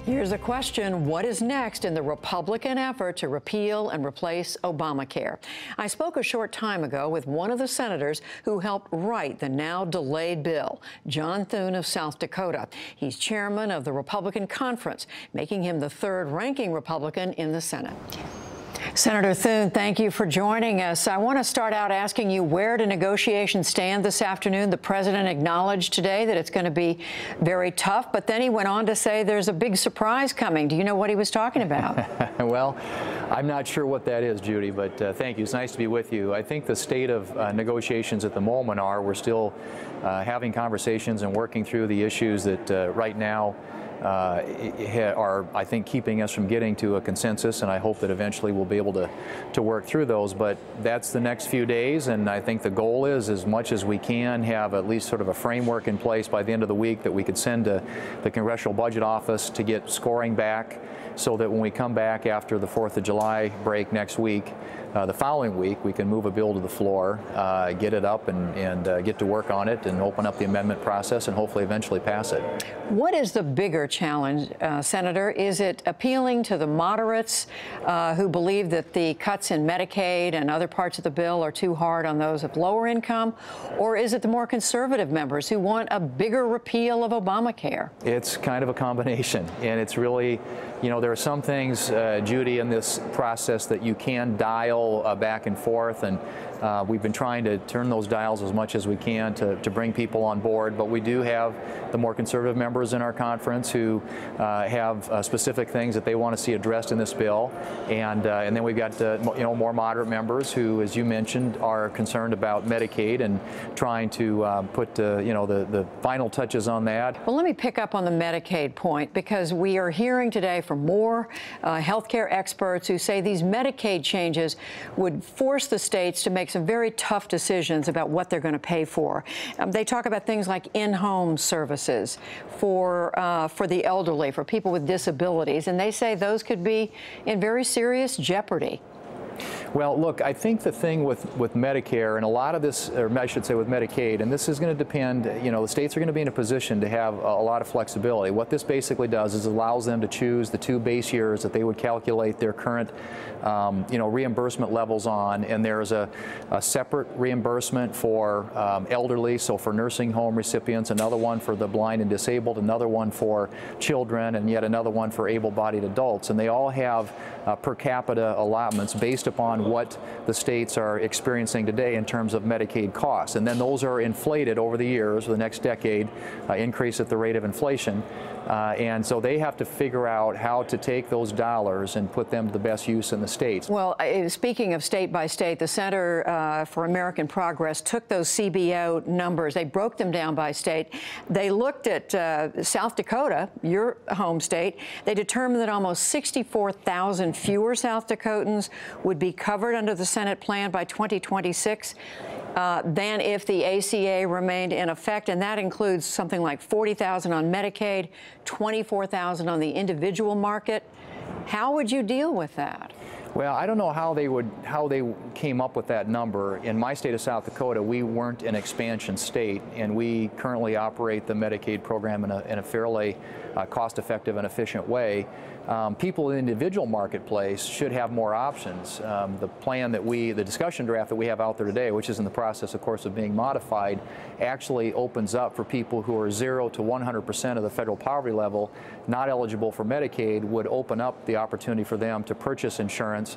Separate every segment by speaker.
Speaker 1: Here's a question. What is next in the Republican effort to repeal and replace Obamacare? I spoke a short time ago with one of the senators who helped write the now delayed bill, John Thune of South Dakota. He's chairman of the Republican Conference, making him the third-ranking Republican in the Senate. Senator Thune, thank you for joining us. I want to start out asking you, where do negotiations stand this afternoon? The president acknowledged today that it's going to be very tough, but then he went on to say there's a big surprise coming. Do you know what he was talking about?
Speaker 2: Well, I'm not sure what that is, Judy, but thank you. It's nice to be with you. I think the state of negotiations at the moment we're still having conversations and working through the issues that right now are, I think, keeping us from getting to a consensus, and I hope that eventually we'll be able to work through those. But that's the next few days, and I think the goal is, as much as we can, have at least sort of a framework in place by the end of the week that we could send to the Congressional Budget Office to get scoring back, so that when we come back after the 4th of July break next week, the following week, we can move a bill to the floor, get it up and get to work on it and open up the amendment process and hopefully eventually pass it.
Speaker 1: What is the bigger challenge, Senator? Is it appealing to the moderates who believe that the cuts in Medicaid and other parts of the bill are too hard on those of lower income? Or is it the more conservative members who want a bigger repeal of Obamacare?
Speaker 2: It's kind of a combination, and it's really, you know, there are some things, Judy, in this process that you can dial back and forth, and we've been trying to turn those dials as much as we can to bring people on board. But we do have the more conservative members in our conference who have specific things that they want to see addressed in this bill, and then we've got more moderate members who, as you mentioned, are concerned about Medicaid and trying to put the final touches on that.
Speaker 1: Well, let me pick up on the Medicaid point, because we are hearing today from more healthcare experts who say these Medicaid changes would force the states to make some very tough decisions about what they're going to pay for. They talk about things like in-home services for the elderly, for people with disabilities, and they say those could be in very serious jeopardy.
Speaker 2: Well, look, I think the thing with Medicare and a lot of this, or I should say with Medicaid, and this is going to depend, you know, the states are going to be in a position to have a lot of flexibility. What this basically does is allows them to choose the 2 base years that they would calculate their current, reimbursement levels on, and there's a separate reimbursement for elderly, so for nursing home recipients, another one for the blind and disabled, another one for children, and yet another one for able-bodied adults. And they all have per capita allotments based upon what the states are experiencing today in terms of Medicaid costs. And then those are inflated over the years, for the next decade, increase at the rate of inflation. And so they have to figure out how to take those dollars and put them to the best use in the states.
Speaker 1: Well, speaking of state by state, the Center for American Progress took those CBO numbers. They broke them down by state. They looked at South Dakota, your home state. They determined that almost 64,000 fewer South Dakotans would be covered under the Senate plan by 2026 than if the ACA remained in effect, and that includes something like 40,000 on Medicaid, 24,000 on the individual market. How would you deal with that?
Speaker 2: Well, I don't know how they came up with that number. In my state of South Dakota, we weren't an expansion state, and we currently operate the Medicaid program in a fairly cost-effective and efficient way. People in the individual marketplace should have more options. The plan that the discussion draft that we have out there today, which is in the process, of course, of being modified, actually opens up for people who are 0 to 100% of the federal poverty level, not eligible for Medicaid, would open up the opportunity for them to purchase insurance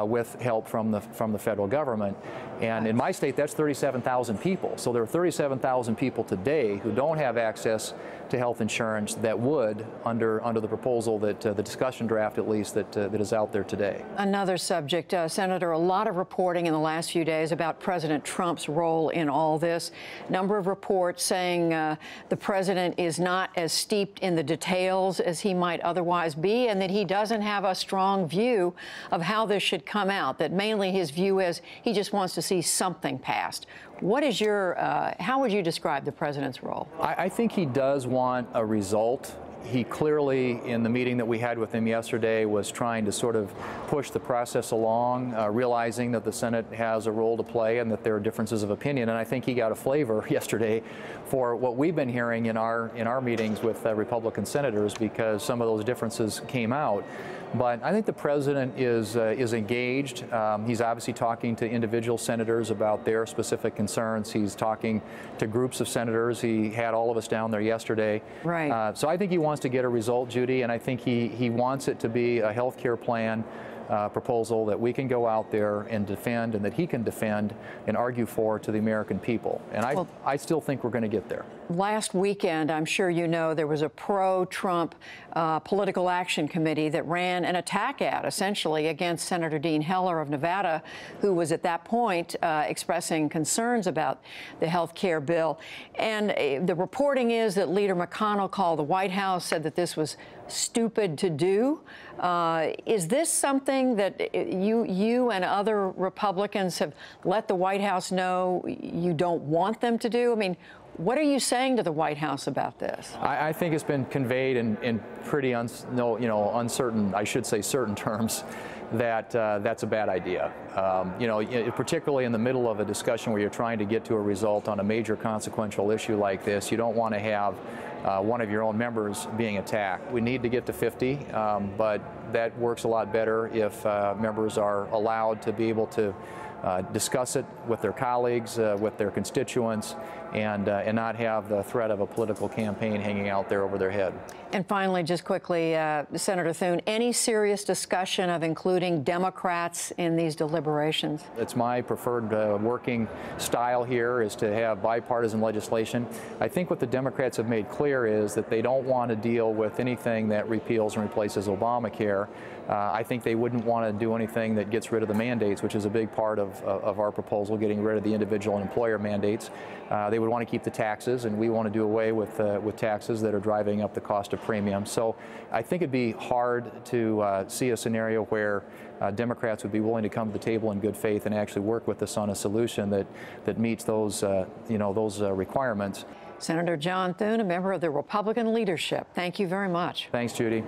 Speaker 2: with help from the federal government. And in my state, that's 37,000 people. So there are 37,000 people today who don't have access to health insurance that would, under the proposal that the discussion draft, at least, that is out there today.
Speaker 1: Another subject, Senator, a lot of reporting in the last few days about President Trump's role in all this. Number of reports saying the president is not as steeped in the details as he might otherwise be, and that he doesn't have a strong view of how this should come out, that mainly his view is he just wants to see something passed. What is your, how would you describe the president's role?
Speaker 2: I think he does want a result. He clearly, in the meeting that we had with him yesterday, was trying to sort of push the process along, realizing that the Senate has a role to play and that there are differences of opinion. And I think he got a flavor yesterday for what we've been hearing in our meetings with Republican senators, because some of those differences came out. But I think the president is engaged. He's obviously talking to individual senators about their specific concerns. He's talking to groups of senators. He had all of us down there yesterday.
Speaker 1: Right.
Speaker 2: So I think he wants to get a result, Judy, and I think he wants it to be a health care plan proposal that we can go out there and defend, and that he can defend and argue for to the American people. And I still think we're going to get there.
Speaker 1: Last weekend, I'm sure you know, there was a pro-Trump political action committee that ran an attack ad, essentially, against Senator Dean Heller of Nevada, who was at that point expressing concerns about the health care bill. And the reporting is that Leader McConnell called the White House, said that this was stupid to do. Is this something that you and other Republicans have let the White House know you don't want them to do? I mean, what are you saying to the White House about this?
Speaker 2: I think it's been conveyed in pretty uncertain, I should say, certain terms, that that's a bad idea. Particularly in the middle of a discussion where you're trying to get to a result on a major consequential issue like this, you don't want to have one of your own members being attacked. We need to get to 50, but that works a lot better if members are allowed to be able to discuss it with their colleagues, with their constituents, and not have the threat of a political campaign hanging out there over their head.
Speaker 1: And finally, just quickly, Senator Thune, any serious discussion of including Democrats in these deliberations?
Speaker 2: It's my preferred working style here, is to have bipartisan legislation. I think what the Democrats have made clear is that they don't want to deal with anything that repeals and replaces Obamacare. I think they wouldn't want to do anything that gets rid of the mandates, which is a big part of our proposal, getting rid of the individual and employer mandates. They would want to keep the taxes, and we want to do away with taxes that are driving up the cost of premiums. So I think it'd be hard to see a scenario where Democrats would be willing to come to the table in good faith and actually work with us on a solution that meets those requirements.
Speaker 1: Senator John Thune, a member of the Republican leadership, thank you very much.
Speaker 2: Thanks, Judy.